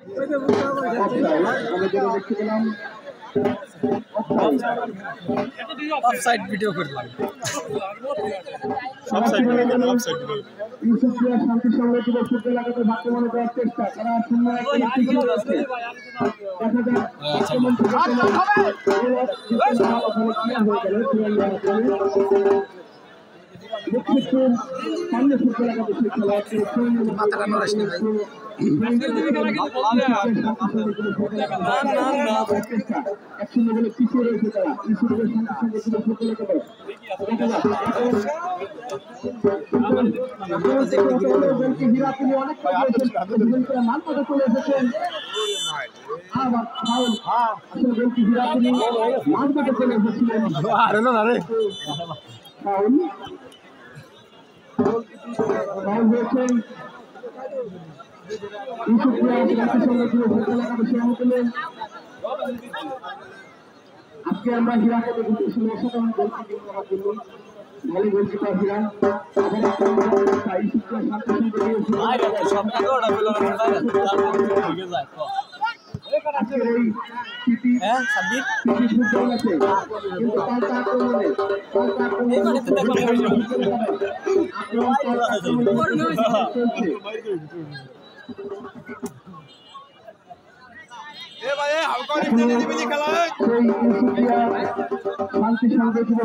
দেখতে পেলাম offside video করলাম ইউসুফিয়া শান্তি সংগঠিত ফুটবল লাগাতে ভাগ্যমনে করার চেষ্টা তারা শূন্য সামনে ফুটবল লাগাতে সেই খেলা একসঙ্গে বলে পিছিয়ে রয়েছে তারা ইউসুফিয়া শান্তি সংগঠিত ফুটবল লাগাতে মানপথে চলে এসেছেন মানপথে চলে এসেছিলেন হয়েছেন আজকে আমরা হীরাকে দেখেছি অসাধারণ ভালো গোলকিপার হীরা শান্তি সংগঠিত